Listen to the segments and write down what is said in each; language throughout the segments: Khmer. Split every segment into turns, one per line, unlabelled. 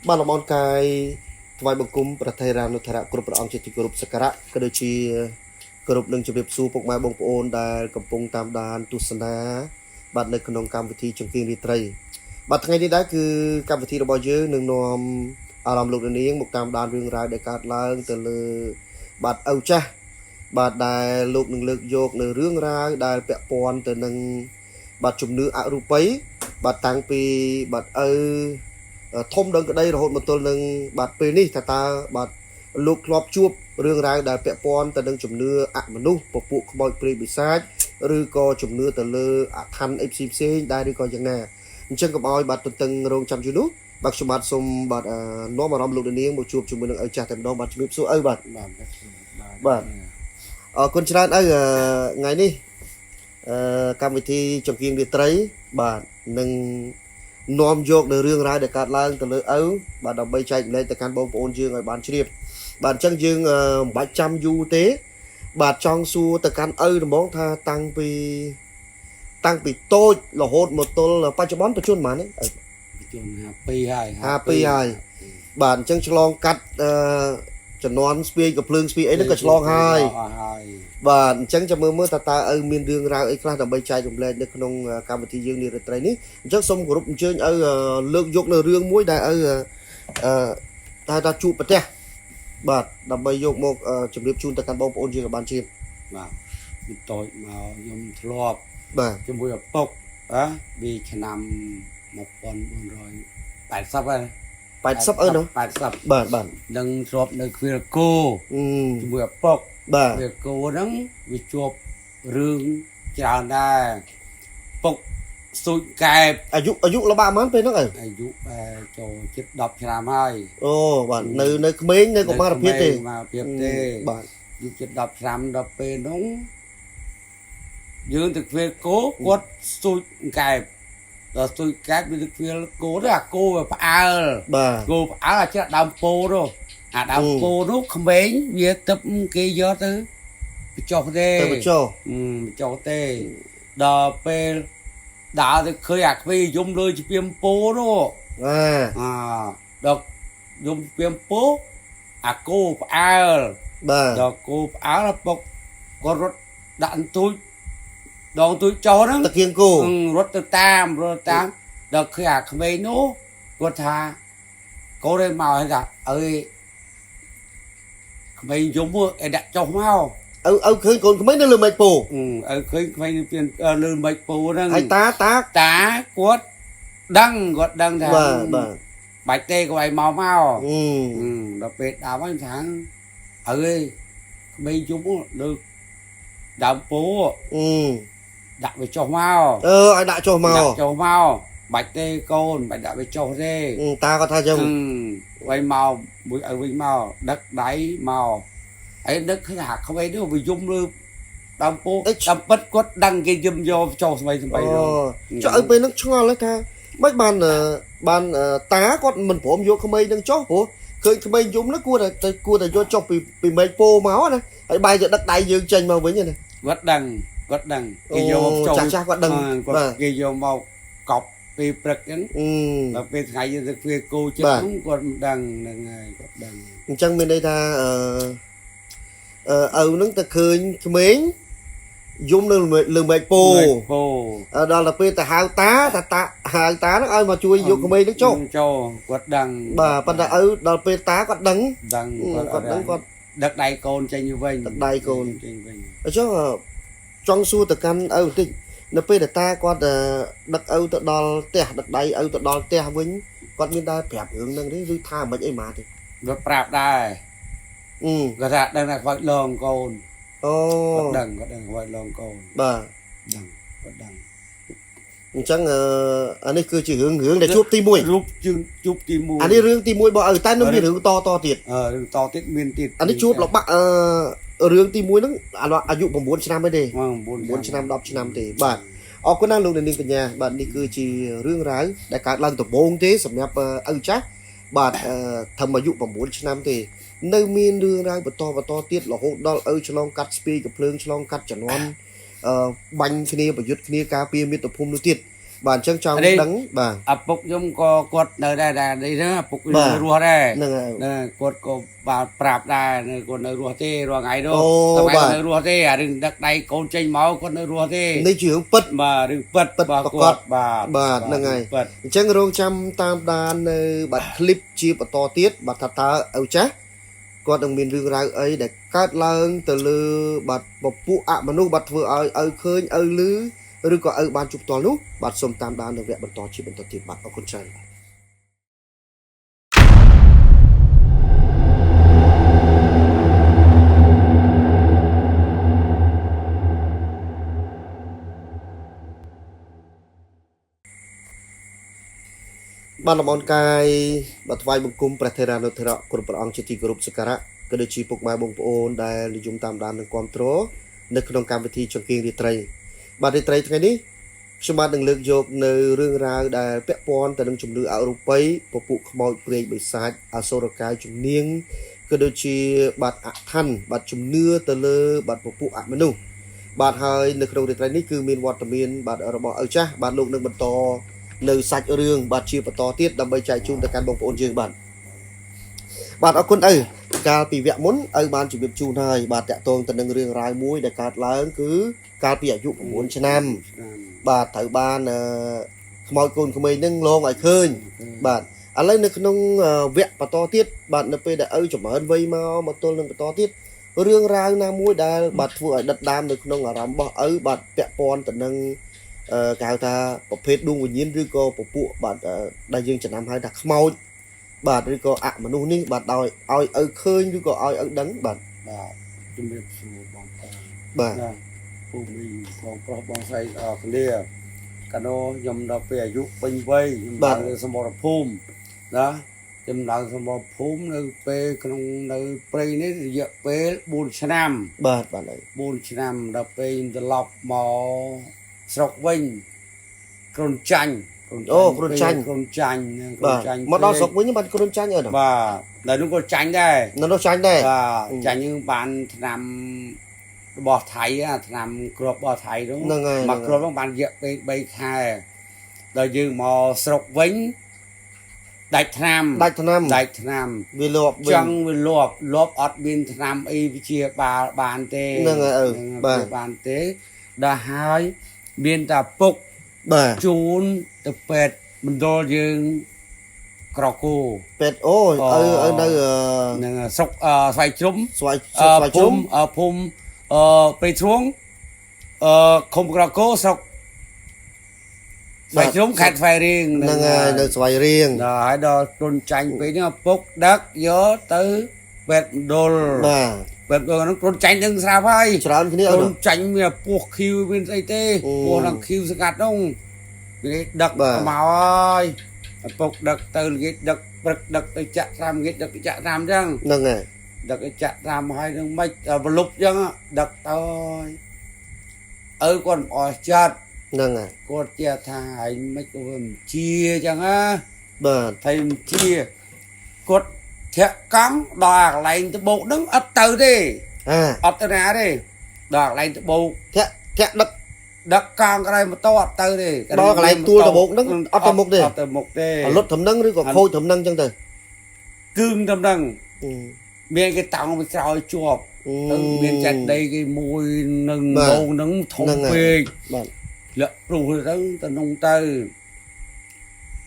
ban làm on cài vài bậc cungประเทศรานุธระกรุปองจิตกรุปสกระก็โดยชีกรุปหนึ่งจะเรียบสู้พวกมาบงโอนได้กำปงตามดานตุสนาบัดในขนมกรรมวิธีจงกิงดีไตรบัดทั้งนี้ได้คือกรรมวิธีระบายเยอะหนึ่งนอมอารมณ์ลูกนี้บุกตามดานเรื่องราวได้การล้างแต่เลยบัดเอาจ้ะบัดได้ลูกหนึ่งเลือกโยกในเรื่องราวได้เปะปอนแต่หนึ่งบัดจุ่มเนื้ออรูปีบัดตังปีบัดทมดังก็ได้รหดมาตัวหนึ่งบัดปีนี้ตาบัดลูกครอบจูบเรื่องราวได้เปะปอนแต่หนึ่งจุ่มเนื้ออะมนุษย์ปปุขบอยปรีบิซัดหรือก็จุ่มเนื้อแต่เลยอะทันเอฟซีเซได้หรือก็ยังไงเช่นกับออยบัดตึงโรงจำจุนุบักสมบัติสมบัดน้องมารำลูกเนี้ยมาจูบจุ่มเนื้อจ่าแต่น้องบัดจุบสู้บัดคนชราไงนี่กรรมวิธีจงกิงดีไตรบาทหนึ่งนอมโยกในเรื่องราวเด็กการล้างแต่เลยบาทดำใบใจในแต่การบงโอนยืงไอ้บานเชียบบานจังยืงบาทจำยูเตบาทจองซูแต่การมองท่าตั้งปีโต้หล่อโหดหมดตัวปัจจุบันปัจจุบันมาเนี่ย
จุนปี
haiบาทจังฉลองกัดจะนอนสเปียกับเพลิงสเปียไอ้นั่นก็ฉลองhaiบาทจังจะเมื่อตามีเรื่องราวไอ้คลาดใบใจจมเลยในขนมการบันทึกยืงนี่อะไรนี้จังสมกรุบเชิญเลือกยกในเรื่องมวยได้ตาจูปะเจ้บาทดำใบยกโมกจำเรียบชูนตะการบอลโอนยืงกับบานชีม
มาบิดต่อยมายมทลอบบาทจมวยปกบีชนำมาปอน8 ซับเลย
8 ซับเนาะ
8 ซับบ
าท
ดังสอบในควีโกจมวยปกควีโกนั้นวิจบเรื่องจานได้ปกสุดแก่
อายุระบาดมันเป็นนัก
อายุโจจิตดับชราไม่
โอ้บาทในเขมรในกมาเพีย
เตบาทยุจิตดับชรามดับเป็นน้องยืนตึกเฟโก้กดสุดแก่แต่สุดแก่เป็นตึกเฟโก้ด้วยโก้แบบโก้จะดำโปด้วยดำโปนุ๊กเขมรเวียตับกี่ยอดไปจอกเต้
ไป
จอกเต้ดับเป็นดาวจะเคยอยากไปยมเลยจะเปลี่ยนโปด้วยดอกยมเปลี่ยนโปโก้ดอกโก้แล้วปกก็รถดันตุ้ยดองตุ้ยจอนั่ง
ตะเกียงโก้
รถตามดอกเคยอยากไปโน้ก็ท่าก็ได้มาให้กับไปยมไอ้ดักจงเมา
เคยคนไม่ได้ลืมใบปู
เคยไปเปลี่ยนลืมใบปูนั่ง
ไอ้ต
ากดดังทางใบเตะกับใบเมาดอกเป็ดดาววันtháng bây chúng được đào phố đặt về cho mau
ai đặt cho
mau bạch tê côn bạch đặt về cho thế
ta có thay chồng
quay màu bụi bên màu đất đáy màu ấy đất cái hạt không ấy nữa vì dung luôn đào phố đào bất quất đăng cái dùm vô cho mày rồi
cho ở bên nó cho lấy ta mấy bàn tá con mình phổ vô không mấy đang chó hổเคยไม่ยุ่งนะกูแต่โยนจบปีไม่โปม้านะไอ้ใบจะดักไตยืนเจนมาไว้เนี่ย
วัดดังกี่โยม
จ่าวัดดัง
กี่โยมเอากอบปีปรักนั้นแล้วเป็นไงจะเพื่อกูจะต้องกดดังยังไงกดดัง
จังเป็นได้ท่านึกแต่เคยเม้งยุ่งเรื่องใบโปđó là peแต่หางตาหางตาnó ai mà chui vô cái mây nó
cho quật đằng
bà ban đã đó pe tá quật đắng
quật đất đầy cồn chơi như vậy
đất đầy cồn chứ trong xu từ căn thì nó pe để ta quật đất tự đo tè đất đầy tự đo tè vĩnh quật miền ta phẹp hướng năng đấy dư tha mấy ấy mà thì
đất prap đây gạt ra đây là quật lồng cồn quật đằng quật lồng cồn
bà
quật đằng
chẳng anh ấy cứ chỉ hướng để chụp tim mùi
chụp tim mùi
anh ấy hướng tim mùi bỏ ở tay nó miền hướng to tiệt
to tiệt miền tiệt
anh ấy chụp là bạc hướng tim mùi nó anh dụ bằng 4 năm mới đi 4 năm 10 năm thì bạn có năng lượng để cả nhà bạn đi cứ chỉ hướng rái đại cả lần tập bốn thế sầm nhập chắc bạn thầm mà dụ bằng 4 năm thì nơi miền hướng rái và to tiệt là hộ đó cho long cắt speedกับเพลิงcho long cắt chẳng non banh kia và dứt kia cá pia miệt tập phun tiệt បាទអញ្ចឹងចង់ដឹងបាទ
ឪពុកខ្ញុំក៏គាត់នៅដែរនេះហ្នឹងឪពុកនៅរស់ដែរ
ហ្នឹងហើយ
គាត់ក៏បាទប្រាប់ដែរគាត់នៅរស់ទេរាល់ថ្ងៃនោះ
អូ
ថ្ងៃ
បាទ
នៅរស់ទេអារឿងដឹកដៃកូនចេញមកគាត់នៅរស់ទេ
នេះជារឿងពិត
បាទរឿងពិត
ពិត
បាទ
ប្រកប
គាត់បាទ
បាទហ្នឹងហើយ
ពិត
អញ្ចឹងរងចាំតាមដាននៅបាទคลิปជាបន្តទៀតបាទថាតើឪចាស់គាត់នឹងមានរឿងរ៉ាវអីដែលកើតឡើងទៅលើបាទពពួកអមនុស្សបាទធ្វើឲ្យឪឃើញឪលឺឬក៏ឪបានជួបផ្ទាល់នោះបាទសូមតាមដាននៅវគ្គបន្តជាបន្តទៀតបាទអរគុណច្រើនបាទលំអរកាយបាទថ្វាយបង្គំព្រះថេរានុថេរៈគ្រប់ព្រះអង្គជាទីគោរពសក្ការៈក៏ដូចជាពុកម៉ែបងប្អូនដែលនិយមតាមដាននិងគាំទ្រនៅក្នុងកម្មវិធីចង្គៀងរាត្រីបាទរាត្រីថ្ងៃនេះខ្ញុំបាទនឹងលើកយកនៅរឿងរ៉ាវដែលពាក់ព័ន្ធទៅនឹងជំនឿអរូបីពពួកខ្មោចព្រាយបិសាចអសុរកាយជំនាញក៏ដូចជាបាទអថ័ន្នបាទជំនឿទៅលើបាទពពួកអមនុស្សបាទហើយនៅក្នុងរាត្រីនេះគឺមានវត្តមានបាទរបស់ឪចាស់បាទលោកនឹងបន្តនៅសាច់រឿងបាទជាបន្តទៀតដើម្បីចែកជូនទៅកាន់បងប្អូនយើងបាទអរគុណឪកាលពីវគ្គមុនឪបានជម្រាបជូនហើយបាទតាក់ទងទៅនឹងរឿងរ៉ាវមួយដែលកើតឡើងគឺកាលពីអាយុ9ឆ្នាំបាទត្រូវបានខ្មោចកូនក្មេងនឹងលងឲ្យឃើញបាទឥឡូវនៅក្នុងវគ្គបន្តទៀតបាទនៅពេលដែលឪចម្រើនវ័យមកទល់នឹងបន្តទៀតរឿងរ៉ាវណាមួយដែលបាទធ្វើឲ្យដិតដាមនៅក្នុងអារម្មណ៍របស់ឪបាទពាក់ព័ន្ធទៅនឹងគេហៅថាប្រភេទដួងវិញ្ញាណឬក៏ពពួកបាទដែលយើងចំណាំហៅថាខ្មោចបាទឬក៏អមនុស្សនេះបាទដោយឲ្យឪឃើញឬក៏ឲ្យឪដឹងបាទ
បាទជំរាបសួរបងប្អូន
បាទ
ពូមីបងប្រុសបងស្រីអរគ្នាកាលនោះខ្ញុំដល់ពេលអាយុពេញវ័យខ្ញុំបាននៅសមរភូមិណាខ្ញុំឡើងសមរភូមិនៅពេលក្នុងនៅព្រៃនេះរយៈពេល4ឆ្នាំ
បាទបាទហើយ
4ឆ្នាំដល់ពេលខ្ញុំត្រឡប់មកស្រុកវិញគ្រុនចាញ់
អូគ្រុនចាញ់
គ្រុនចាញ់
បាទមកដល់ស្រុកវិញបាទគ្រុនចាញ់អត់
បាទដល់នោះក៏ចាញ់ដែរ
នៅនោះចាញ់ដែរ
បាទចាញ់យើងបានឆ្នាំរបស់ថៃឆ្នាំគ្រាប់របស់ថៃនោះ
ហ្នឹងហើយ
មកគ្រាប់នោះបានរយៈពេល3ខែដល់យើងមកស្រុកវិញដាច់ឆ្នាំ
ដាច់ឆ្នាំ វាលាប់វិញ
ចង់វាលាប់អត់មានឆ្នាំអីវិជាបាលបានទេ
ហ្នឹងហើយឪបាទ
បានទេដល់ហើយមានតែពុក
បាទ
ជូនទៅពេទ្យមណ្ឌលយើងក្រគូ
ពេទ្យអូឪនៅ
នឹងស្រុកស្វាយជ្រុំ
ស្វាយជ្រុំ
ភូមិព្រៃជ្រួងឃុំក្រគូស្រុកស្វាយជ្រុំខេត្តស្វាយរៀង
ហ្នឹងហើយនៅស្វាយរៀង
ដល់ហើយដល់ទុនចាញ់ពេលនេះឪពុកដឹកយកទៅពេទ្យមណ្ឌល
បាទ
ពេទ្យនោះទុនចាញ់នឹងស្រាប់ហើយ
ច្រើនគ្នាឪ
ទុនចាញ់មានពោះឃីវមានស្អីទេពោះនឹងឃីវស្ងាត់នោះគេដឹកមកហើយឪពុកដឹកទៅគេដឹកព្រឹកដឹកទៅចាក់ត្រាំគេដឹកទៅចាក់ត្រាំអញ្ចឹង
ហ្នឹងហើយ
ដឹកទៅចាក់ត្រាំហើយនឹងមិនប្រលប់អញ្ចឹងដឹកទៅឪគាត់អស់ចិត្ត
ហ្នឹងហើយ
គាត់ជាថាឯងមិនក៏វាមិនជាអញ្ចឹងណា
បាទ
ថៃមិនជាគាត់ធាក់កង់ដល់កន្លែងត្បូកហ្នឹងអត់ទៅទេ អត់ទៅណាទេដល់កន្លែងត្បូក
ធាក់
ដឹកកង់ក្រោយម៉ូតូអត់ទៅទេ
ដល់កន្លែងទួលត្បូកហ្នឹងអត់ទៅមុខទេ
អត់ទៅមុខទេ
លុតដំណឹងឬក៏ខូចដំណឹងអញ្ចឹងទៅ
គឺដំណឹងមានគេតង់ពីក្រោយជាប់ទៅមានចាច់ដីគេមួយនឹងងងនឹងធំពេក
បាទ
លាក់ព្រុសទៅនងទៅ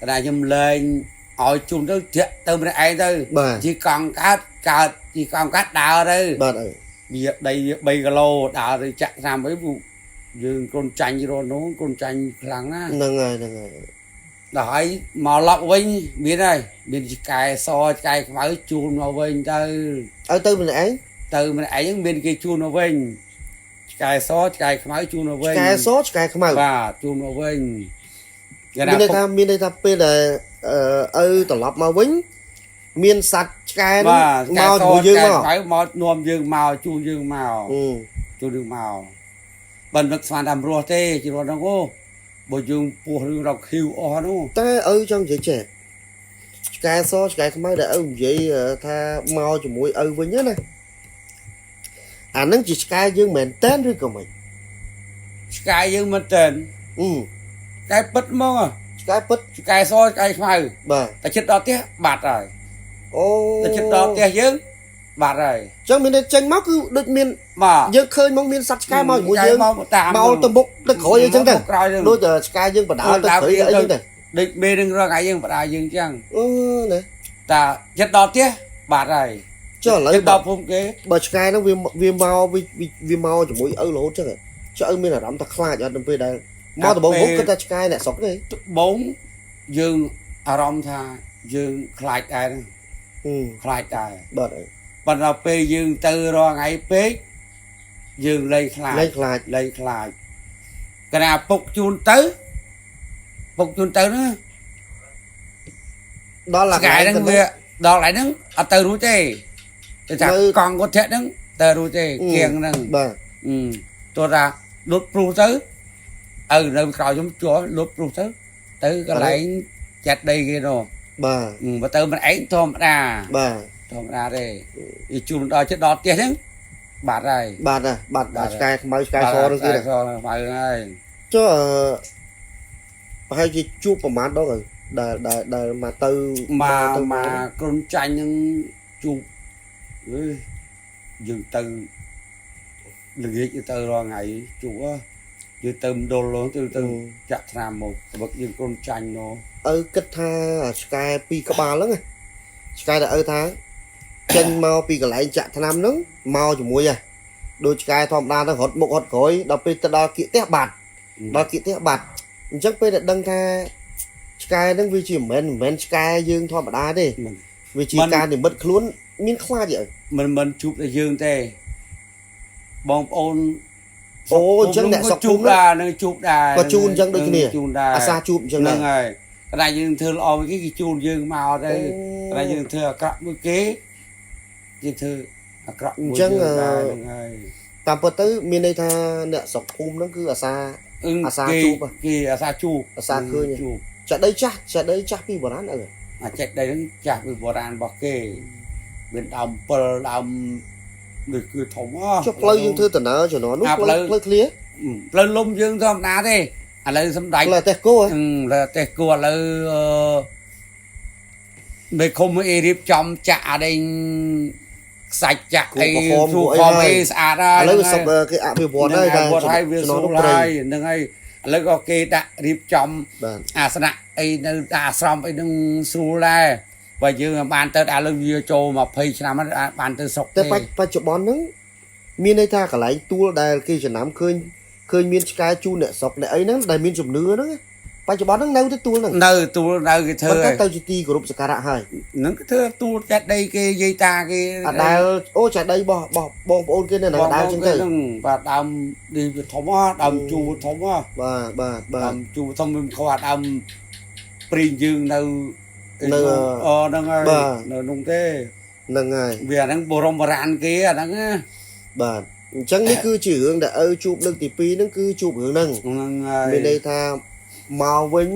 កណ្ដាលខ្ញុំលែងឲ្យជុំទៅធាក់ទៅម្នាក់ឯងទៅជីកង់កើតជីកង់កាត់ដើរទៅ
បាទឪ
វាដី3គីឡូដើរទៅចាក់តាមអីយើងកូនចាញ់រត់នោះកូនចាញ់ខ្លាំងណាស់
ហ្នឹងហើយ
ដល់ហើយមកឡប់វិញមានហើយមានឆ្កែសឆ្កែខ្មៅជូនមកវិញទៅ
ឲ្យទៅម្នាក់ឯង
ទៅម្នាក់ឯងហ្នឹងមានគេជូនមកវិញឆ្កែសឆ្កែខ្មៅជូនមកវិញ
ឆ្កែសឆ្កែខ្មៅ
បាទជូនមកវិញ
មានន័យថាពេលដែលឪត្រឡប់មកវិញមានសត្វឆ្កែនោះមកជាមួយយើងមក
ខ្មៅមកនាំយើងមកជូនយើងមកជូនយើងមកបើនឹកស្មានតាមរស់ទេជីរត់ហ្នឹងអូបើយើងពោះរឿងរកឃីវអស់នោះ
តែឪចង់និយាយចេះឆ្កែសឆ្កែខ្មៅដែលឪនិយាយថាមកជាមួយឪវិញណាអាហ្នឹងជាឆ្កែយើងមែនតើឬក៏មិន
ឆ្កែយើងមិនតើ
ច
cái bứt mông
cái bứt
cái soi cái màu
bà
ta chết đó tiếc bạt rồi
ô
ta chết đó tiếc dữ bạt rồi
chẳng mình tranh máu cứ được miền
mà
dương khơi mong miền sắt sky màu mùi dương
màu
màu tầm bốc được khỏi vậy chẳng thế
đôi
đôi giờ sky dương và đá tới khởi ấy chẳng thế
định bê đừng ra cái dương và đá dương chăng
này
ta chết đó tiếc bạt rồi
cho lấy
chết đó phun kế
bờ sky nó viêm mau chỉ mũi ơi lỗ chứ cho ơi mình là đắm thật khai cho đừng về đây mau từ bóng hút cái ta sky này sọc đi
4 dương arom tha dương khai đại khai đại
បាទ
ប៉ុន្តែពេលយើងទៅរងថ្ងៃពេកយើងលែងខ្លាច
លែងខ្លាច
លែងខ្លាចកណាពុកជូនទៅណា
ដល់ឡា
ស្កាយហ្នឹងវាដល់ហើយហ្នឹងអត់ទៅរួចទេតែថាកង់គាត់ធាក់ហ្នឹងទៅរួចទេគៀងហ្នឹង
បាទ
ទោះថាលុតព្រុសទៅនៅក្រោយខ្ញុំជួលុតព្រុសទៅកន្លែងចាត់ដីគេនោះ
បាទ
បើទៅមិនឯងធម្មតា
បាទ
ធម្មតាទេវាជូនដល់ចិត្តដល់ផ្ទះហ្នឹងបាទហើយ
បាទបាទស្កាយខ្មៅស្កាយសនឹងទៀត
ខ្មៅហើយ
ចុះប្រហែលជាជួបប្រហែលដងហើយដែលមកទៅ
មកក្រុនចាញ់ហ្នឹងជួបយើងទៅល្ងាចទៅរងថ្ងៃជួបយើងទៅមណ្ឌលទៅចាក់ថ្នាំមកបើយើងក្រុនចាញ់នោះ
ឪគិតថាស្កាយពីរក្បាលហ្នឹងស្កាយដែលឪថាចេញមកពីកន្លែងចាក់ថ្នាំហ្នឹងមកជាមួយហ่ะដូចស្កាយធម្មតាទៅរត់មុខរត់ក្រោយដល់ពេលទៅដល់គៀកផ្ទះបាត់ដល់គៀកផ្ទះបាត់អញ្ចឹងពេលដែលដឹងថាស្កាយហ្នឹងវាជាមិនមែនស្កាយយើងធម្មតាទេវាជាការនិមិត្តខ្លួនមានខ្លាចអី
មិនជួបតែយើងទេបងប្អូន
អូអញ្ចឹងអ្នកសក់
ជួបដែរនឹងជួបដែរ
ក៏ជូនអញ្ចឹងដូចគ្នា
ជូនដែរ
អាសាជួបអញ្ចឹង
ហ្នឹង
ដែរ
ហើយតែយើងធ្វើល្អមួយគេជូនយើងមកទៅតែយើងធ្វើអាក្រក់មួយគេគេធ្វើអាក្រក់មួយយើងដែរហ្នឹងហើយ
តាមពិតទៅមានន័យថាអ្នកស្រុកភូមិហ្នឹងគឺអាសាជួប
គេអាសាជួប
អាសាឃើញ
ជួប
ចាក់ដីចាស់ពីបុរាណអើ
អាចចិត្តដីហ្នឹងចាស់ពីបុរាណរបស់គេមានដើម7ដើមដូចគឺធំ
ចុះផ្លូវយើងធ្វើដំណើរជំនាន់នោះផ្លូវឃ្លា
ផ្លូវលំយើងធម្មតាទេឥឡូវសំដេច
ផ្លូវតេះគោ
លើតេះគួរឥឡូវមេឃុំអីរៀបចំចាក់អដេញខ្សាច់ចាក់អីសួរខំអីស្អាតហើយ
ឥឡូវសពគេអភិវឌ្ឍហើយតែ
ហើយវាស្រួលហើយហ្នឹងហើយឥឡូវក៏គេដាក់រៀបចំ
បាទ
អាសនៈអីនៅអាស្រមអីហ្នឹងស្រួលដែរបើយើងបានទៅដល់លើវាចូល20ឆ្នាំបានទៅស្រុក
តែបច្ចុប្បន្នហ្នឹងមានន័យថាកន្លែងទួលដែលគេចំណាំឃើញមានឆ្កែជូនអ្នកស្រុកអ្នកអីហ្នឹងដែលមានជំនឿហ្នឹងបច្ចុប្បន្នហ្នឹងនៅទៅទួលហ្នឹង
នៅទួលនៅគេធ្វើ
ប៉ុន្តែទៅជាទីគោរពសក្ការៈហើយ
ហ្នឹងគេធ្វើទួលចាត់ដីគេយាយតាគេ
អដែលអូចាដីបោះបងប្អូនគេនៅដើរចឹងទៅ
បាទដើមនេះវាធំដើមជូរធំ
បាទ
ដើមជូរធំវាខោដើមព្រីងយើងនៅ
នៅ
ហ្នឹងហើយនៅនោះទេ
ហ្នឹងហើយ
វាហ្នឹងបរមបរាណគេអាហ្នឹងណា
បាទអញ្ចឹងនេះគឺជារឿងដែលឪជួបលើកទី2ហ្នឹងគឺជួបរឿងហ្នឹង
ហ្នឹងហើយ
មានន័យថាមកវិញ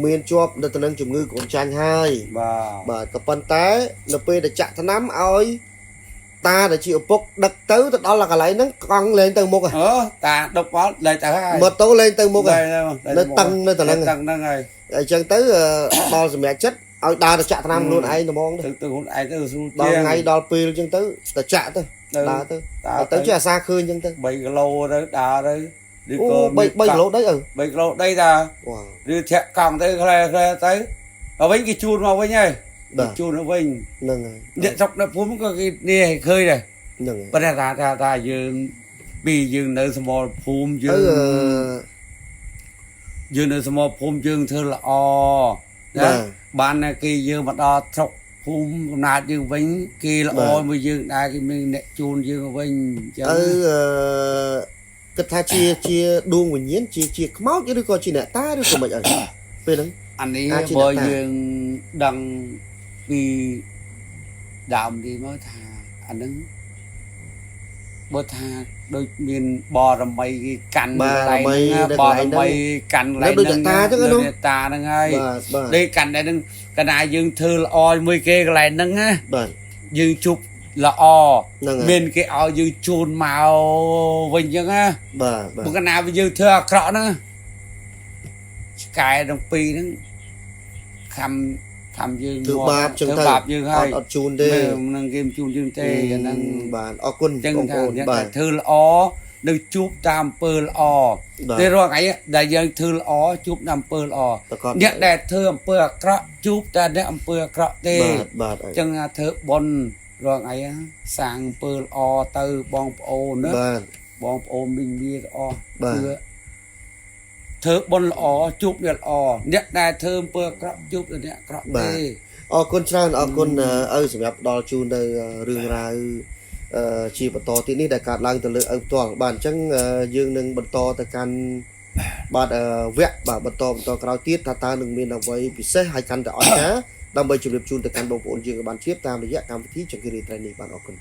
មានជាប់ទៅនឹងជំងឺគ្រុនចាញ់ហើយ
បាទ
ក៏ប៉ុន្តែនៅពេលដែលចាក់ថ្នាំឲ្យតាដែលជាឪពុកដឹកទៅដល់កន្លែងហ្នឹងកង់លេងទៅមុខ
តាដុកមកលេងទៅហើយ
ម៉ូតូលេងទៅមុខ
នៅ
នៅតឹងនៅទៅហ្នឹង
ហ្នឹងហើយ
អញ្ចឹងទៅដល់សម្រាប់ចិត្តឲ្យដើរទៅចាក់ថ្នាំខ្លួនឯងត្មងទៅ
ទៅខ្លួនឯងទៅស្រួល
ដល់ថ្ងៃដល់ពេលអញ្ចឹងទៅចាក់ទៅដើរទៅជាអាសាឃើញអញ្ចឹងទៅ
3គីឡូទៅដើរទៅឬ
អូ
ក៏
3គីឡូដីឪ
3គីឡូដីតា
វ៉ា
ឬធាក់កង់ទៅខ្លះទៅដល់វិញគេជូនមកវិញហើយជូនមកវិញ
ហ្នឹងហើយ
អ្នកស្រុកនៅភូមិក៏គេនេះឃើញដែរ
ហ្នឹងហើយ
ប៉ុន្តែថាយើងពីយើងនៅសមរភូមិយើងនៅសមរភូមិយើងធ្វើល្អណាបានគេយើងមកដល់ស្រុកភូមិកំណើតយើងវិញគេល្អមួយយើងដែរគេមានអ្នកជូនយើងវិញអញ្ចឹង
គិតថាជាដួងវិញ្ញាណជាខ្មោចឬក៏ជាអ្នកតាឬក៏មិនអីពេលហ្នឹង
អានេះបើយើងដឹងពីដើមនេះមកថាអាហ្នឹងបើថាដូចមានបរមីគេកាន់បរមីកាន់កន្លែងហ្នឹងតាហ្នឹងហើយដេកកាន់តែហ្នឹងកណ្ដាលយើងធ្វើល្អមួយគេកន្លែងហ្នឹងណា
បាទ
យើងជប់ល្អមានគេឲ្យយើងជូនមកវិញអញ្ចឹងណា
បាទ
បើកណ្ដាលយើងធ្វើអាក្រក់ហ្នឹង cài đồng pi nó khăm dương
thứ ba chân
thứ
tay
bạp dương hai
ọt chun đê
năng game chun dương tê cho nên
បាទអរគុណ
ចឹង
បងប្
ថា
អូន
អ្នក
បា
ដែល
ទ
ធ្វើល្អនៅជួបតាមអំពើល្អ
បាទ
តែរាល់ថ្ងៃដែលយើងធ្វើល្អជួបតាមអំពើល្អ
ប្រកប
អ្នកដែលធ្វើអំពើអាក្រក់ជួបតែអ្នកអំពើអាក្រក់ទេ
បាទបាទ
ចឹងថាធ្វើបុណ្យរាល់ថ្ងៃសាងអំពើល្អទៅបងប្អូនណា
បាទ
បងប្អូនមីងវាល្អ
បាទ
ធ្វើបុណ្យល្អជួបអ្នកល្អអ្នកដែលធ្វើអំពើអាក្រក់ជួបតែអ្នកអាក្រក់
បាទ
ទេ
អរគុណច្រើនអរគុណឪសម្រាប់ផ្ដល់ជូននៅរឿងរ៉ាវជាបន្តទៀតនេះដែលកើតឡើងទៅលើឪផ្ទាល់បាទអញ្ចឹងយើងនឹងបន្តទៅកាន់បាទវគ្គបាទបន្តក្រោយទៀតថាតើនឹងមានអ្វីពិសេសហើយកាន់តែអស្ចារ្យដើម្បីជម្រាបជូនទៅកាន់បងប្អូនយើងឲ្យបានជ្រាបតាមរយៈកម្មវិធីចង្កេះរាត្រីនេះបាទអរគុណ